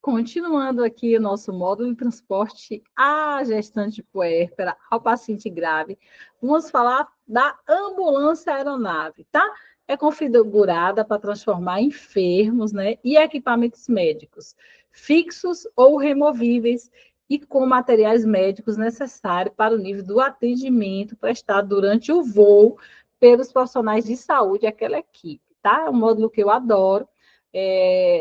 Continuando aqui o nosso módulo de transporte à gestante puérpera, ao paciente grave, vamos falar da ambulância aeronave, tá? É configurada para transformar enfermos, né, e equipamentos médicos, fixos ou removíveis, e com materiais médicos necessários para o nível do atendimento prestado durante o voo pelos profissionais de saúde daquela equipe, tá? É um módulo que eu adoro.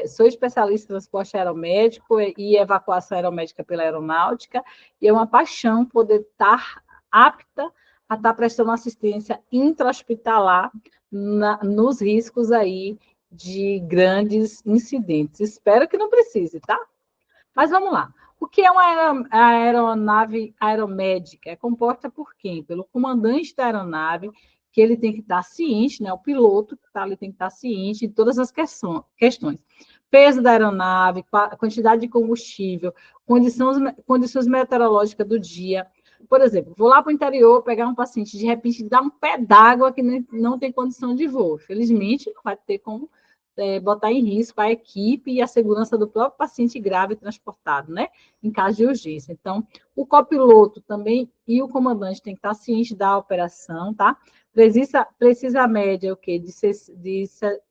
Sou especialista em transporte aeromédico e evacuação aeromédica pela aeronáutica, e é uma paixão poder estar apta a estar prestando assistência intra-hospitalar nos riscos aí de grandes incidentes. Espero que não precise, tá? Mas vamos lá. O que é uma aeronave aeromédica? É composta por quem? Pelo comandante da aeronave, que ele tem que estar ciente, né? O piloto que está ali tem que estar ciente de todas as questões. Peso da aeronave, quantidade de combustível, condições meteorológicas do dia. Por exemplo, vou lá para o interior pegar um paciente, de repente dá um pé d'água que não tem condição de voo. Felizmente, não vai ter como botar em risco a equipe e a segurança do próprio paciente grave transportado, né? Em caso de urgência. Então, o copiloto também e o comandante tem que estar ciente da operação, tá? Precisa a média o quê? De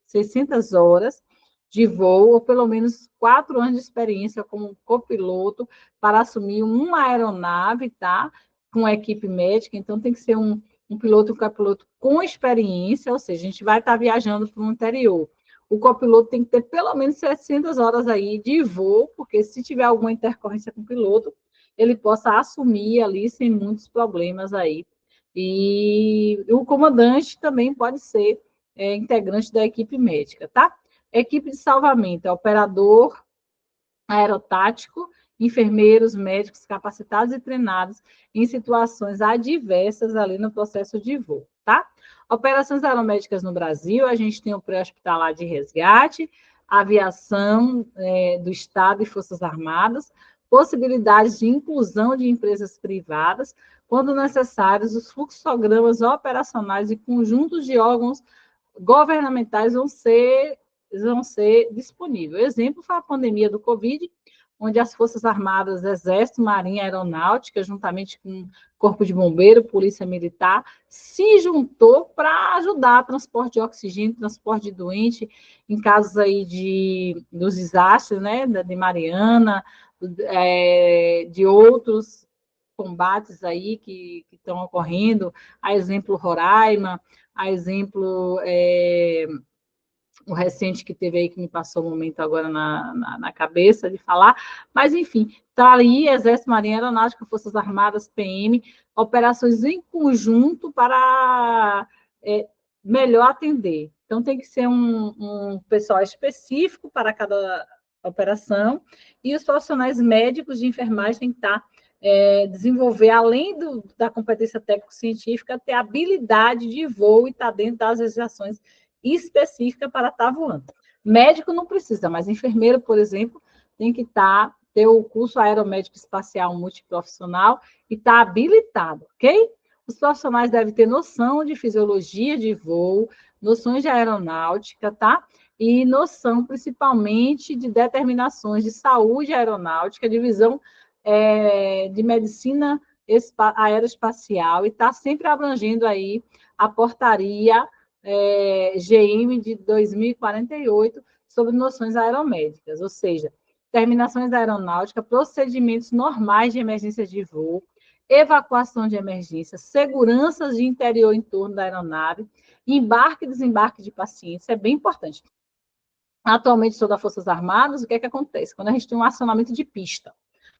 600 horas de voo, ou pelo menos 4 anos de experiência como copiloto para assumir uma aeronave, tá? Com a equipe médica. Então, tem que ser um piloto, um copiloto com experiência, ou seja, a gente vai estar viajando para o interior. O copiloto tem que ter pelo menos 700 horas aí de voo, porque se tiver alguma intercorrência com o piloto, ele possa assumir ali sem muitos problemas aí. E o comandante também pode ser integrante da equipe médica, tá? Equipe de salvamento, é operador aerotático, enfermeiros, médicos capacitados e treinados em situações adversas ali no processo de voo, tá? Operações aeromédicas no Brasil, a gente tem o pré-hospitalar de resgate, aviação do Estado e Forças Armadas, possibilidades de inclusão de empresas privadas, quando necessários, os fluxogramas operacionais e conjuntos de órgãos governamentais vão ser disponíveis. O exemplo foi a pandemia do Covid, onde as Forças Armadas, Exército, Marinha, Aeronáutica, juntamente com o Corpo de Bombeiro, Polícia Militar, se juntou para ajudar transporte de oxigênio, transporte de doente, em casos aí dos desastres, né, de Mariana, de outros combates aí que estão ocorrendo, a exemplo Roraima, a exemplo o recente que teve aí, que me passou um momento agora na cabeça de falar, mas enfim, está aí Exército, Marinha, Aeronáutica, Forças Armadas, PM, operações em conjunto para melhor atender. Então, tem que ser um pessoal específico para cada operação, e os profissionais médicos de enfermagem têm que estar desenvolver, além da competência técnico-científica, ter habilidade de voo e estar dentro das legislações específica para estar voando. Médico não precisa, mas enfermeiro, por exemplo, tem que ter o curso aeromédico espacial multiprofissional e estar habilitado, ok? Os profissionais devem ter noção de fisiologia de voo, noções de aeronáutica, tá? E noção, principalmente, de determinações de saúde aeronáutica, divisão de medicina aeroespacial, e está sempre abrangendo aí a portaria GM de 2048 sobre noções aeromédicas, ou seja, terminações da aeronáutica, procedimentos normais de emergência de voo, evacuação de emergência, seguranças de interior e entorno da aeronave, embarque e desembarque de pacientes, é bem importante. Atualmente, sou das Forças Armadas, o que é que acontece? Quando a gente tem um acionamento de pista,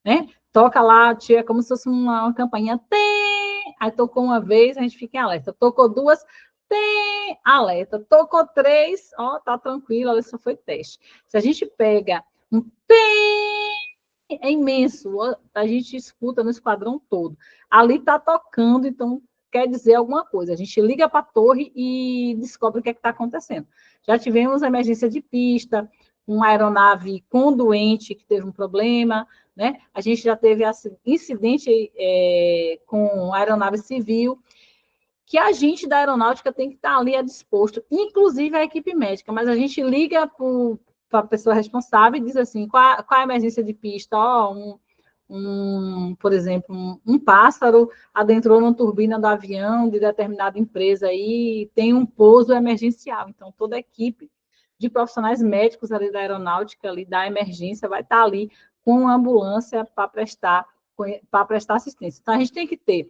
né? Toca lá, tira como se fosse uma campainha, tem! Aí tocou uma vez, a gente fica em alerta. Tocou duas, tem alerta. Tocou três, ó, tá tranquilo, ali só foi teste. Se a gente pega um tem, é imenso, a gente escuta no esquadrão todo. Ali tá tocando, então quer dizer alguma coisa. A gente liga para a torre e descobre o que é está acontecendo. Já tivemos emergência de pista, uma aeronave com doente que teve um problema, né? A gente já teve incidente com aeronave civil, que a gente da aeronáutica tem que estar ali a disposto, inclusive a equipe médica, mas a gente liga a pessoa responsável e diz assim, qual a emergência de pista? Por exemplo, um pássaro adentrou numa turbina do avião de determinada empresa e tem um pouso emergencial. Então, toda a equipe de profissionais médicos ali da aeronáutica, ali da emergência, vai estar ali com a ambulância para prestar assistência. Então, a gente tem que ter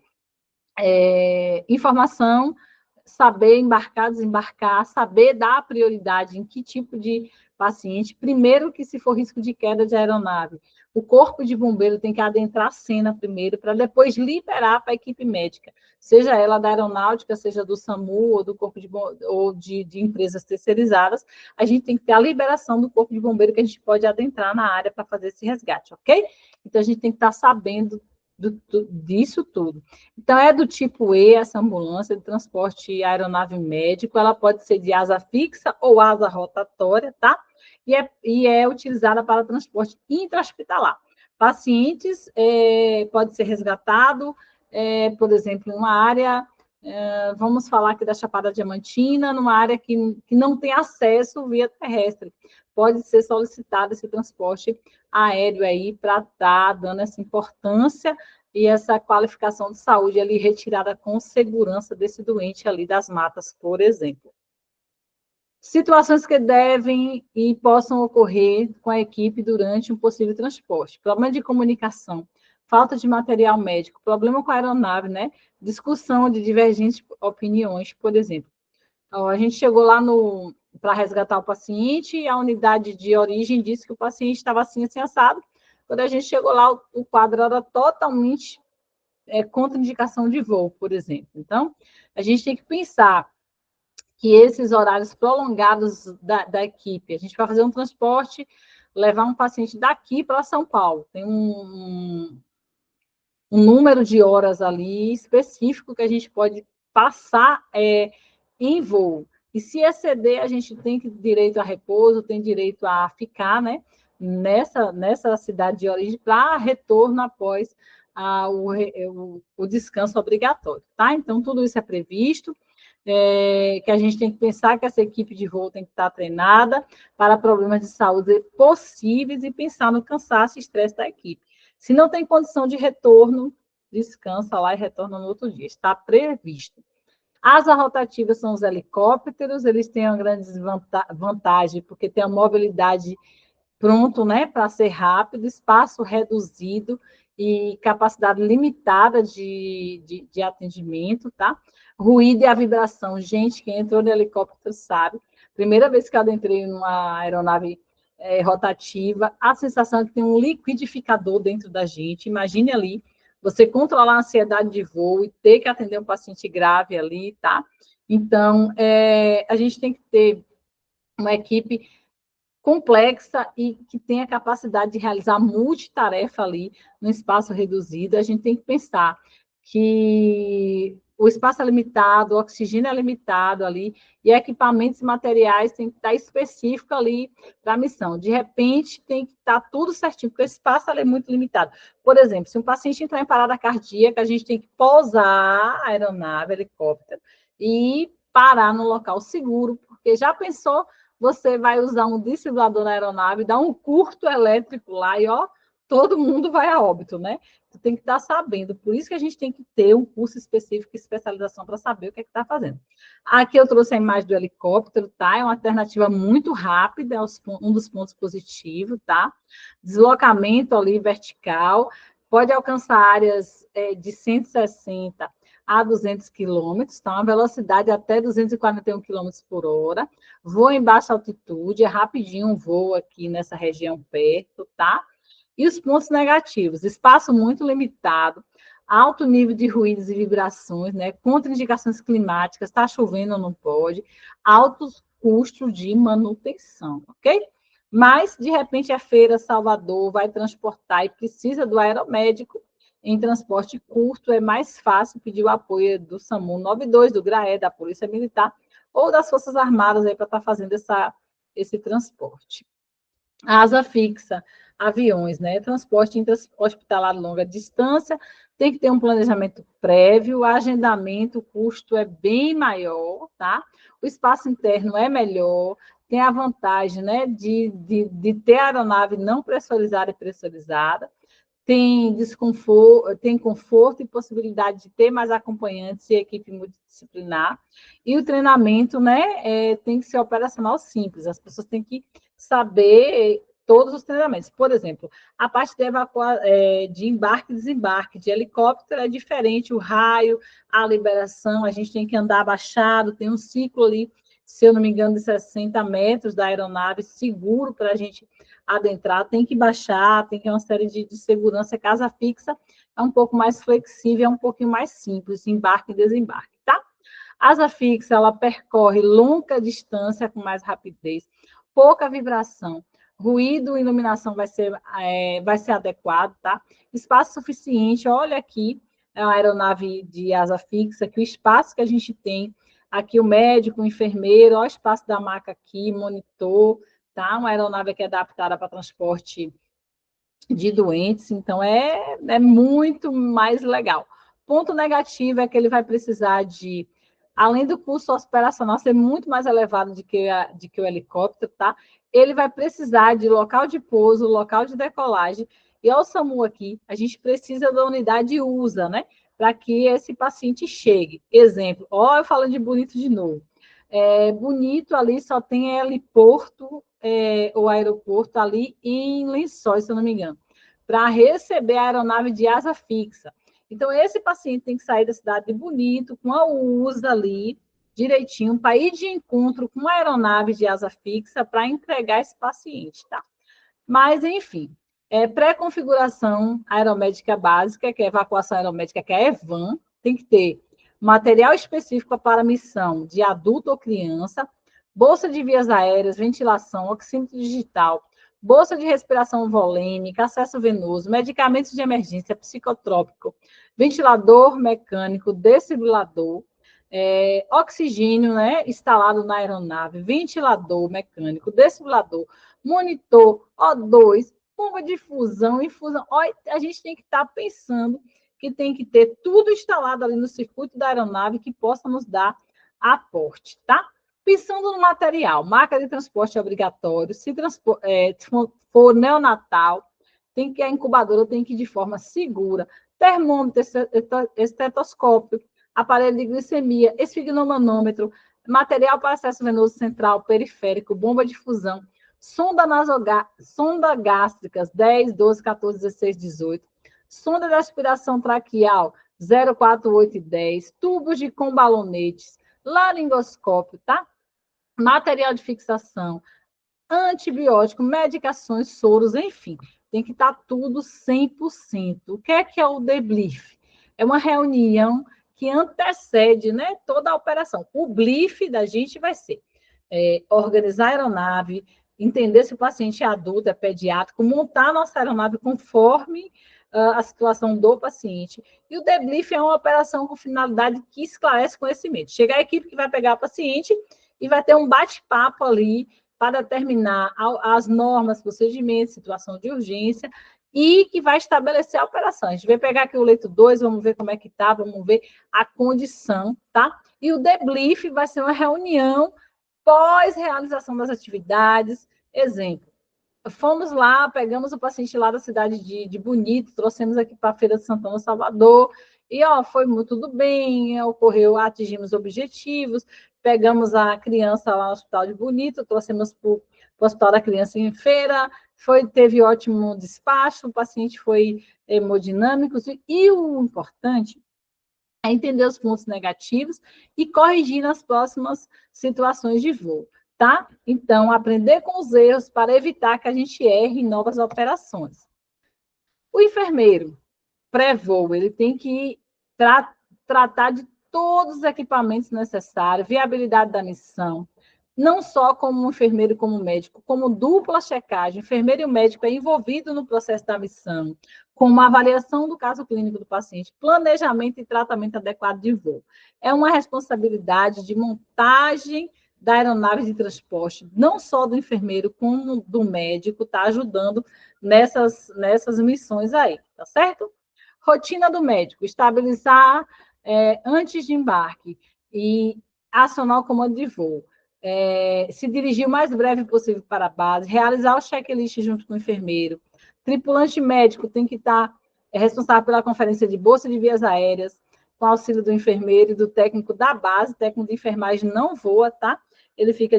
informação, saber embarcar, desembarcar, saber dar prioridade em que tipo de paciente. Primeiro que se for risco de queda de aeronave, o corpo de bombeiro tem que adentrar a cena primeiro, para depois liberar para a equipe médica, seja ela da aeronáutica, seja do SAMU ou do corpo de empresas terceirizadas, a gente tem que ter a liberação do corpo de bombeiro que a gente pode adentrar na área para fazer esse resgate, ok? Então, a gente tem que estar sabendo disso tudo. Então, é do tipo E, essa ambulância de transporte aeronave médico, ela pode ser de asa fixa ou asa rotatória, tá? E é utilizada para transporte intra-hospitalar. Pacientes pode ser resgatado, por exemplo, em uma área, vamos falar aqui da Chapada Diamantina, numa área que não tem acesso via terrestre. Pode ser solicitado esse transporte aéreo aí para estar dando essa importância e essa qualificação de saúde ali retirada com segurança desse doente ali das matas, por exemplo. Situações que devem e possam ocorrer com a equipe durante um possível transporte. Problema de comunicação, falta de material médico, problema com a aeronave, né? Discussão de divergentes opiniões, por exemplo. A gente chegou lá para resgatar o paciente e a unidade de origem disse que o paciente estava assim assado. Quando a gente chegou lá, o quadro era totalmente contraindicação de voo, por exemplo. Então, a gente tem que pensar que esses horários prolongados da equipe, a gente vai fazer um transporte, levar um paciente daqui para São Paulo, tem um número de horas ali específico que a gente pode passar em voo. E se exceder, a gente tem direito a repouso, tem direito a ficar, né, nessa cidade de origem para retorno após o descanso obrigatório, tá? Então, tudo isso é previsto, que a gente tem que pensar que essa equipe de voo tem que estar treinada para problemas de saúde possíveis e pensar no cansaço e estresse da equipe. Se não tem condição de retorno, descansa lá e retorna no outro dia. Está previsto. Asas rotativas são os helicópteros, eles têm uma grande vantagem, porque tem a mobilidade pronto, né, para ser rápido, espaço reduzido e capacidade limitada de atendimento, tá? Ruído e a vibração. Gente, quem entrou no helicóptero sabe. Primeira vez que eu entrei numa aeronave rotativa, a sensação é que tem um liquidificador dentro da gente. Imagine ali, você controlar a ansiedade de voo e ter que atender um paciente grave ali, tá? Então, a gente tem que ter uma equipe complexa e que tenha capacidade de realizar multitarefa ali no espaço reduzido. A gente tem que pensar que o espaço é limitado, o oxigênio é limitado ali, e equipamentos e materiais têm que estar específicos ali para a missão. De repente, tem que estar tudo certinho, porque o espaço é muito limitado. Por exemplo, se um paciente entrar em parada cardíaca, a gente tem que pousar a aeronave, helicóptero, e parar no local seguro, porque já pensou, você vai usar um desfibrilador na aeronave, dá um curto elétrico lá e, ó, todo mundo vai a óbito, né? Tu tem que estar sabendo. Por isso que a gente tem que ter um curso específico e especialização para saber o que é que está fazendo. Aqui eu trouxe a imagem do helicóptero, tá? É uma alternativa muito rápida, é um dos pontos positivos, tá? Deslocamento ali vertical, pode alcançar áreas de 160 a 200 quilômetros, tá? Uma velocidade até 241 quilômetros por hora. Voa em baixa altitude, é rapidinho um voo aqui nessa região perto, tá? E os pontos negativos, espaço muito limitado, alto nível de ruídos e vibrações, né? Contraindicações climáticas, está chovendo ou não pode, altos custos de manutenção, ok? Mas, de repente, a Feira Salvador vai transportar e precisa do aeromédico em transporte curto, é mais fácil pedir o apoio do SAMU 92, do GRAE, da Polícia Militar, ou das Forças Armadas aí para estar fazendo esse transporte. Asa fixa, aviões, né? Transporte intra-hospitalar longa distância, tem que ter um planejamento prévio, o agendamento, o custo é bem maior, tá? O espaço interno é melhor, tem a vantagem, né, de ter a aeronave não pressurizada e pressurizada, tem desconforto, tem conforto e possibilidade de ter mais acompanhantes e equipe multidisciplinar. E o treinamento, né, tem que ser operacional simples. As pessoas têm que saber todos os treinamentos. Por exemplo, a parte de embarque e desembarque de helicóptero é diferente, o raio, a liberação, a gente tem que andar abaixado, tem um ciclo ali, se eu não me engano, de 60 metros da aeronave, seguro para a gente adentrar, tem que baixar, tem que ter uma série de segurança. Casa fixa é um pouco mais flexível, é um pouquinho mais simples, embarque e desembarque, tá? Asa fixa, ela percorre longa distância com mais rapidez, pouca vibração, ruído e iluminação vai ser adequado, tá? Espaço suficiente, olha aqui, é uma aeronave de asa fixa, que o espaço que a gente tem, aqui o médico, o enfermeiro, olha o espaço da maca aqui, monitor, tá? Uma aeronave que é adaptada para transporte de doentes, então é muito mais legal. Ponto negativo é que ele vai precisar de, além do custo operacional ser muito mais elevado do que o helicóptero, tá? Ele vai precisar de local de pouso, local de decolagem, e ao SAMU aqui, a gente precisa da unidade USA, né? Para que esse paciente chegue. Exemplo, ó, eu falando de Bonito de novo. Bonito ali só tem heliporto, o aeroporto ali em Lençóis, se eu não me engano, para receber a aeronave de asa fixa. Então, esse paciente tem que sair da cidade de Bonito, com a USA ali, direitinho, para ir de encontro com a aeronave de asa fixa para entregar esse paciente, tá? Mas, enfim, pré-configuração aeromédica básica, que é evacuação aeromédica, que é a EVAN, tem que ter material específico para missão de adulto ou criança, bolsa de vias aéreas, ventilação, oxímetro digital, bolsa de respiração volêmica, acesso venoso, medicamentos de emergência, psicotrópico, ventilador mecânico, desfibrilador, oxigênio, né, instalado na aeronave, ventilador mecânico, desfibrilador, monitor, O2, bomba de fusão, infusão. Olha, a gente tem que estar pensando que tem que ter tudo instalado ali no circuito da aeronave que possa nos dar aporte, tá? Pensando no material, marca de transporte obrigatório, se for neonatal, a incubadora tem que ir de forma segura, termômetro, estetoscópio, aparelho de glicemia, esfigmomanômetro, material para acesso venoso central, periférico, bomba de fusão, sonda gástricas 10, 12, 14, 16, 18, sonda de aspiração traqueal 0, 4, 8 e 10, tubos de com balonetes, laringoscópio, tá? Material de fixação, antibiótico, medicações, soros, enfim, tem que estar tudo 100%. O que é o debrief? É uma reunião que antecede, né, toda a operação. O brief da gente vai ser organizar a aeronave, entender se o paciente é adulto, é pediátrico, montar a nossa aeronave conforme a situação do paciente. E o debrief é uma operação com finalidade que esclarece conhecimento. Chega a equipe que vai pegar o paciente e vai ter um bate-papo ali para determinar as normas, procedimentos, situação de urgência, e que vai estabelecer a operação. A gente vai pegar aqui o leito 2, vamos ver como é que está, vamos ver a condição, tá? E o debrief vai ser uma reunião pós-realização das atividades. Exemplo, fomos lá, pegamos o paciente lá da cidade de Bonito, trouxemos aqui para a Feira de Santana, Salvador, e foi tudo bem, ocorreu, atingimos objetivos, pegamos a criança lá no Hospital de Bonito, trouxemos para o Hospital da Criança em Feira, teve ótimo despacho, o paciente foi hemodinâmico, e o importante é entender os pontos negativos e corrigir nas próximas situações de voo, tá? Então, aprender com os erros para evitar que a gente erre em novas operações. O enfermeiro pré-voo, ele tem que tratar de todos os equipamentos necessários, viabilidade da missão, não só como enfermeiro, como médico, como dupla checagem. O enfermeiro e o médico é envolvido no processo da missão, com uma avaliação do caso clínico do paciente, planejamento e tratamento adequado de voo. É uma responsabilidade de montagem da aeronave de transporte, não só do enfermeiro, como do médico, tá ajudando nessas missões aí, tá certo? Rotina do médico, estabilizar antes de embarque e acionar o comando de voo. se dirigir o mais breve possível para a base, realizar o checklist junto com o enfermeiro. Tripulante médico tem que estar responsável pela conferência de bolsa de vias aéreas, com auxílio do enfermeiro e do técnico da base. O técnico de enfermagem não voa, tá? Ele fica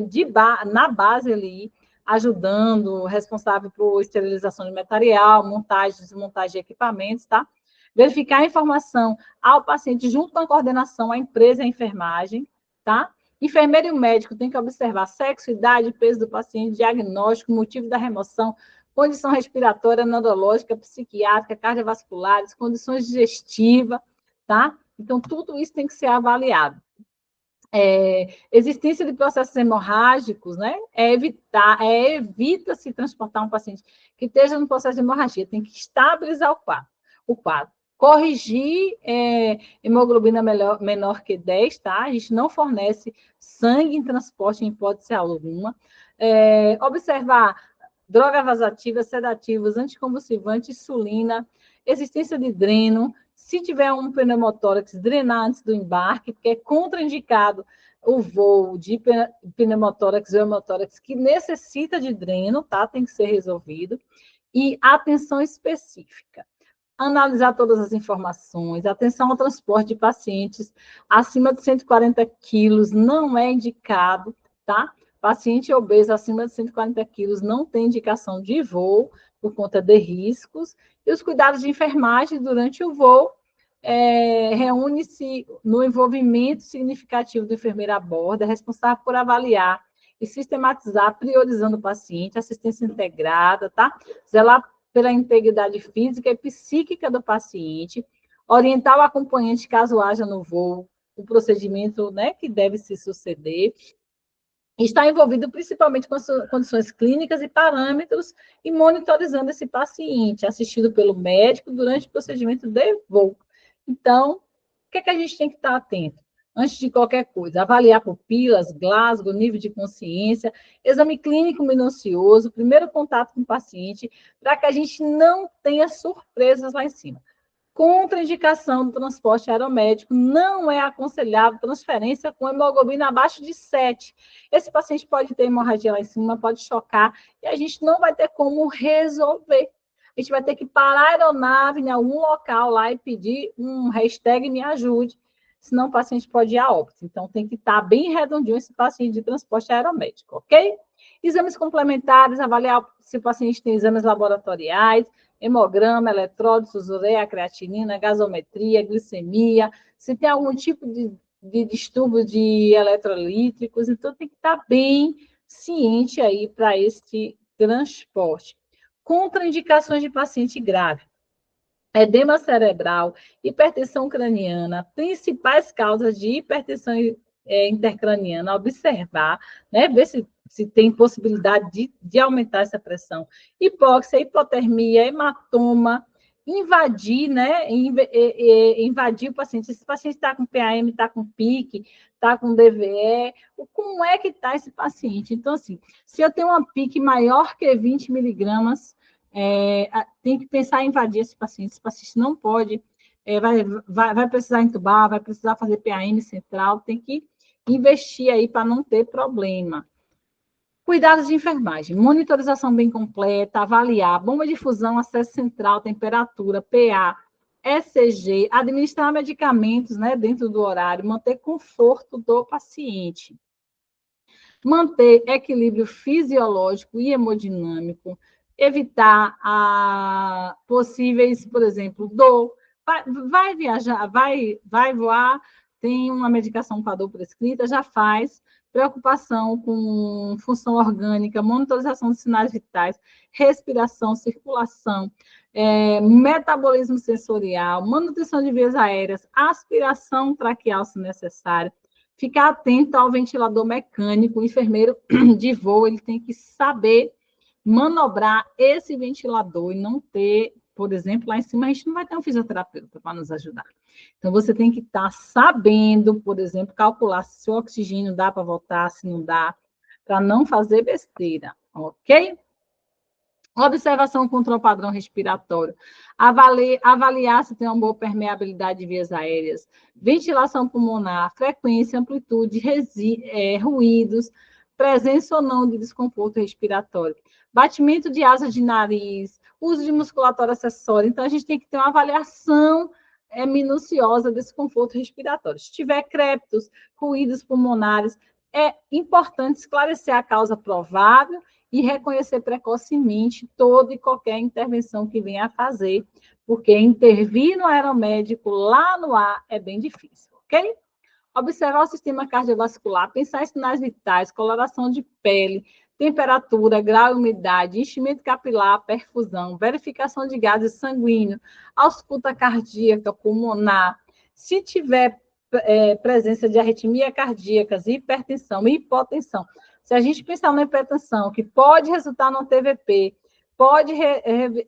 na base ali, ajudando, responsável por esterilização de material, montagem, desmontagem de equipamentos, tá? Verificar a informação ao paciente junto com a coordenação, a empresa e a enfermagem, tá? Enfermeiro e o médico têm que observar sexo, idade, peso do paciente, diagnóstico, motivo da remoção, condição respiratória, neurológica, psiquiátrica, cardiovasculares, condições digestivas, tá? Então, tudo isso tem que ser avaliado. Existência de processos hemorrágicos, né? Evita-se transportar um paciente que esteja no processo de hemorragia, tem que estabilizar o quadro. Corrigir hemoglobina menor que 10, tá? A gente não fornece sangue em transporte em hipótese alguma. Observar drogas vasoativas, sedativos, anticonvulsivantes, insulina, existência de dreno. Se tiver um pneumotórax, drenar antes do embarque, porque é contraindicado o voo de pneumotórax ou hemotórax que necessita de dreno, tá? Tem que ser resolvido. E atenção específica. Analisar todas as informações, atenção ao transporte de pacientes acima de 140 quilos não é indicado, tá? Paciente obeso acima de 140 quilos não tem indicação de voo por conta de riscos. E os cuidados de enfermagem durante o voo reúne-se no envolvimento significativo do enfermeiro a bordo, é responsável por avaliar e sistematizar, priorizando o paciente, assistência integrada, tá? Zelar pela integridade física e psíquica do paciente, orientar o acompanhante caso haja no voo o procedimento, né, que deve se suceder, está envolvido principalmente com as condições clínicas e parâmetros e monitorizando esse paciente, assistido pelo médico durante o procedimento de voo. Então, o que é que a gente tem que estar atento? Antes de qualquer coisa, avaliar pupilas, Glasgow, nível de consciência, exame clínico minucioso, primeiro contato com o paciente, para que a gente não tenha surpresas lá em cima. Contraindicação do transporte aeromédico, não é aconselhável transferência com hemoglobina abaixo de 7. Esse paciente pode ter hemorragia lá em cima, pode chocar, e a gente não vai ter como resolver. A gente vai ter que parar a aeronave em algum local lá e pedir um hashtag me ajude, senão o paciente pode ir a óbito. Então, tem que estar bem redondinho esse paciente de transporte aeromédico, ok? Exames complementares, avaliar se o paciente tem exames laboratoriais, hemograma, eletrólitos, ureia, creatinina, gasometria, glicemia, se tem algum tipo de distúrbio de eletrolíticos, então tem que estar bem ciente aí para esse transporte. Contraindicações de paciente grave. Edema cerebral, hipertensão craniana, principais causas de hipertensão intercraniana, observar, né, ver se tem possibilidade de aumentar essa pressão. Hipóxia, hipotermia, hematoma, invadir, né, invadir o paciente. Se esse paciente está com PAM, está com PIC, está com DVE, como é que está esse paciente? Então, assim, se eu tenho uma PIC maior que 20 miligramas, tem que pensar em invadir esse paciente não pode, vai precisar entubar, vai precisar fazer PAM central, tem que investir aí para não ter problema. Cuidados de enfermagem, monitorização bem completa, avaliar, bomba de fusão, acesso central, temperatura, PA, ECG, administrar medicamentos, né, dentro do horário, manter conforto do paciente, manter equilíbrio fisiológico e hemodinâmico, evitar possíveis, por exemplo, dor, vai viajar, vai voar, tem uma medicação para dor prescrita, já faz, preocupação com função orgânica, monitorização de sinais vitais, respiração, circulação, metabolismo sensorial, manutenção de vias aéreas, aspiração traqueal se necessário, ficar atento ao ventilador mecânico, o enfermeiro de voo, ele tem que saber manobrar esse ventilador e não ter, por exemplo, lá em cima a gente não vai ter um fisioterapeuta para nos ajudar. Então, você tem que estar sabendo, por exemplo, calcular se o oxigênio dá para voltar, se não dá, para não fazer besteira, ok? Observação contra o padrão respiratório. Avaliar se tem uma boa permeabilidade de vias aéreas. Ventilação pulmonar, frequência, amplitude, ruídos. presença ou não de desconforto respiratório, batimento de asa de nariz, uso de musculatura acessória. Então, a gente tem que ter uma avaliação minuciosa desse conforto respiratório. Se tiver crépitos, ruídos pulmonares, é importante esclarecer a causa provável e reconhecer precocemente toda e qualquer intervenção que venha a fazer, porque intervir no aeromédico lá no ar é bem difícil, ok? Observar o sistema cardiovascular, pensar em sinais vitais, coloração de pele, temperatura, grau e umidade, enchimento capilar, perfusão, verificação de gases sanguíneos, ausculta cardíaca, pulmonar. Se tiver presença de arritmia cardíacas, hipertensão, hipotensão, se a gente pensar na hipertensão, que pode resultar no TVP, pode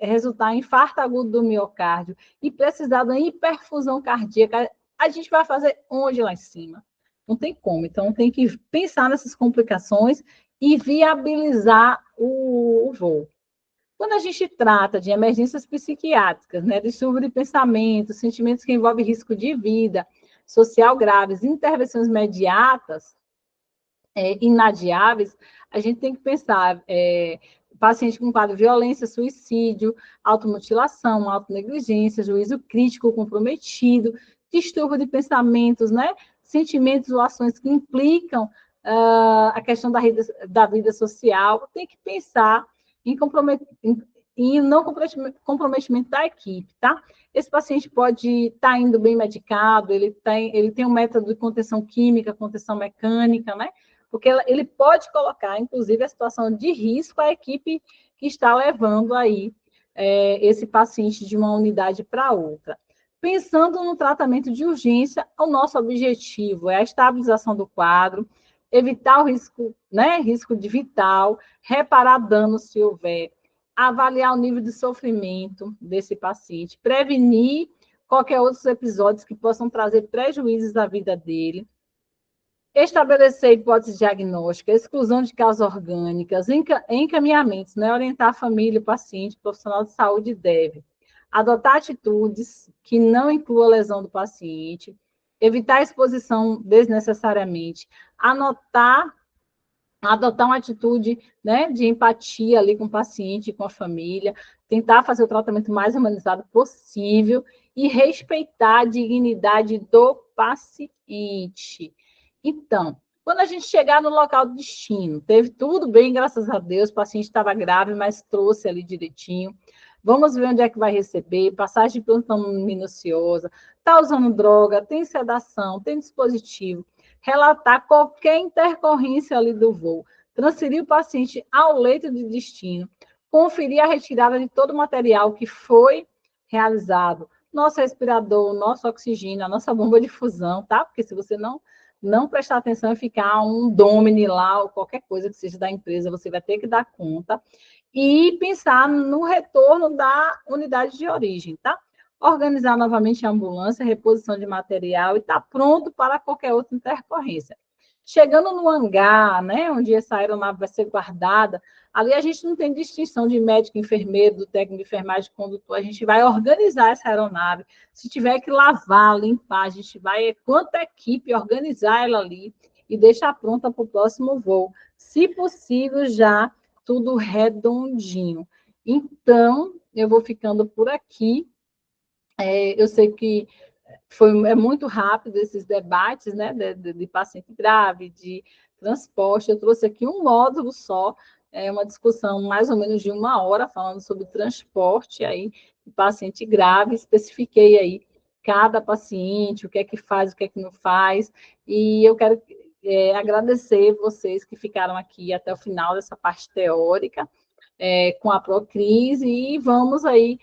resultar em infarto agudo do miocárdio e precisar da hiperfusão cardíaca, a gente vai fazer onde lá em cima? Não tem como. Então, tem que pensar nessas complicações e viabilizar o voo. Quando a gente trata de emergências psiquiátricas, né, distúrbio de pensamento, sentimentos que envolvem risco de vida, social graves, intervenções imediatas, inadiáveis, a gente tem que pensar paciente com quadro de violência, suicídio, automutilação, autonegligência, juízo crítico comprometido, distúrbio de pensamentos, né? Sentimentos ou ações que implicam a questão da vida social. Tem que pensar em não comprometimento da equipe, tá? Esse paciente pode estar indo bem medicado, ele tem um método de contenção química, contenção mecânica, né? Porque ele pode colocar, inclusive, a situação de risco à equipe que está levando aí esse paciente de uma unidade para outra. Pensando no tratamento de urgência, o nosso objetivo é a estabilização do quadro, evitar o risco, né, risco de vital, reparar danos se houver, avaliar o nível de sofrimento desse paciente, prevenir qualquer outros episódios que possam trazer prejuízos à vida dele, estabelecer hipóteses diagnósticas, exclusão de causas orgânicas, encaminhamentos, né? Orientar a família, o paciente, o profissional de saúde deve adotar atitudes que não incluam a lesão do paciente, evitar a exposição desnecessariamente, adotar uma atitude, né, de empatia ali com o paciente, com a família, tentar fazer o tratamento mais humanizado possível e respeitar a dignidade do paciente. Então, quando a gente chegar no local do destino, teve tudo bem, graças a Deus, o paciente estava grave, mas trouxe ali direitinho. Vamos ver onde é que vai receber, passagem de plantão minuciosa, está usando droga, tem sedação, tem dispositivo, relatar qualquer intercorrência ali do voo, transferir o paciente ao leito de destino, conferir a retirada de todo o material que foi realizado, nosso respirador, nosso oxigênio, a nossa bomba de fusão, tá? Porque se você não prestar atenção e ficar um domine lá, ou qualquer coisa que seja da empresa, você vai ter que dar conta. E pensar no retorno da unidade de origem, tá? Organizar novamente a ambulância, reposição de material e estar pronto para qualquer outra intercorrência. Chegando no hangar, né, onde essa aeronave vai ser guardada, ali a gente não tem distinção de médico, enfermeiro, do técnico de enfermagem, condutor, a gente vai organizar essa aeronave. Se tiver que lavar, limpar, a gente vai, quanto equipe, organizar ela ali e deixar pronta para o próximo voo. Se possível, já tudo redondinho. Então, eu vou ficando por aqui. Eu sei que é muito rápido esses debates, né, de paciente grave, de transporte. Eu trouxe aqui um módulo só, uma discussão mais ou menos de 1 hora, falando sobre transporte aí de paciente grave, especifiquei aí cada paciente, o que é que faz, o que é que não faz, e eu quero agradecer vocês que ficaram aqui até o final dessa parte teórica, com a Procris, e vamos aí,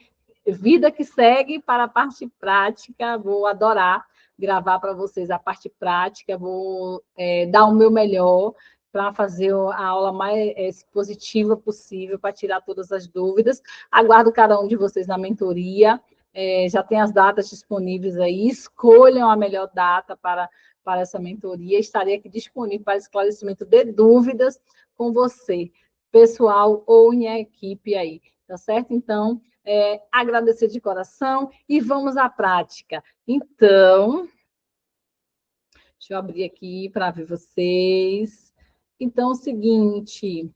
vida que segue para a parte prática. Vou adorar gravar para vocês a parte prática, vou dar o meu melhor para fazer a aula mais expositiva possível, para tirar todas as dúvidas. Aguardo cada um de vocês na mentoria, já tem as datas disponíveis aí, escolham a melhor data para essa mentoria, estarei aqui disponível para esclarecimento de dúvidas com você, pessoal ou em equipe aí, tá certo? Então, agradecer de coração e vamos à prática. Então, deixa eu abrir aqui para ver vocês. Então, é o seguinte,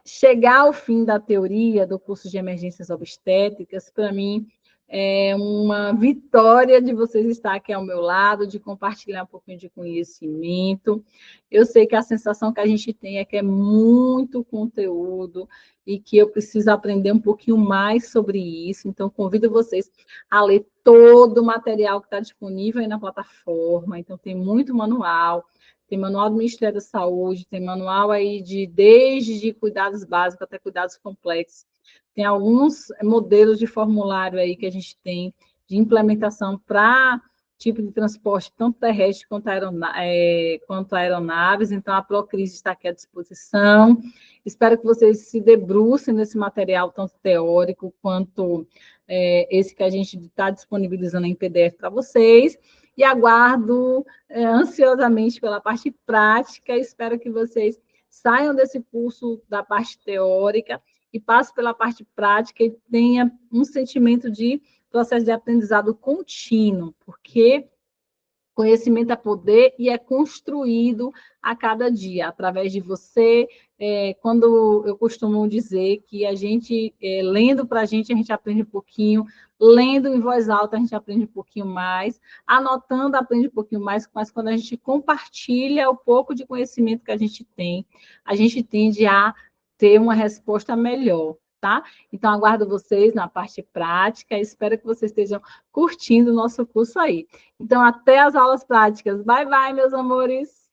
chegar ao fim da teoria do curso de emergências obstétricas, para mim, é uma vitória de vocês estar aqui ao meu lado, de compartilhar um pouquinho de conhecimento. Eu sei que a sensação que a gente tem é que é muito conteúdo e que eu preciso aprender um pouquinho mais sobre isso. Então, convido vocês a ler todo o material que está disponível aí na plataforma. Então, tem muito manual. Tem manual do Ministério da Saúde, tem manual aí desde cuidados básicos até cuidados complexos. Tem alguns modelos de formulário aí que a gente tem de implementação para tipo de transporte, tanto terrestre quanto aeronaves. Então, a Procris está aqui à disposição. Espero que vocês se debrucem nesse material, tanto teórico quanto esse que a gente está disponibilizando em PDF para vocês. E aguardo ansiosamente pela parte prática. Espero que vocês saiam desse curso da parte teórica e passem pela parte prática e tenham um sentimento de processo de aprendizado contínuo, porque conhecimento é poder e é construído a cada dia, através de você. Quando eu costumo dizer que a gente, lendo para a gente aprende um pouquinho, lendo em voz alta, a gente aprende um pouquinho mais, anotando, aprende um pouquinho mais, mas quando a gente compartilha o pouco de conhecimento que a gente tem, a gente tende a ter uma resposta melhor, tá? Então, aguardo vocês na parte prática, espero que vocês estejam curtindo o nosso curso aí. Então, até as aulas práticas. Bye, bye, meus amores!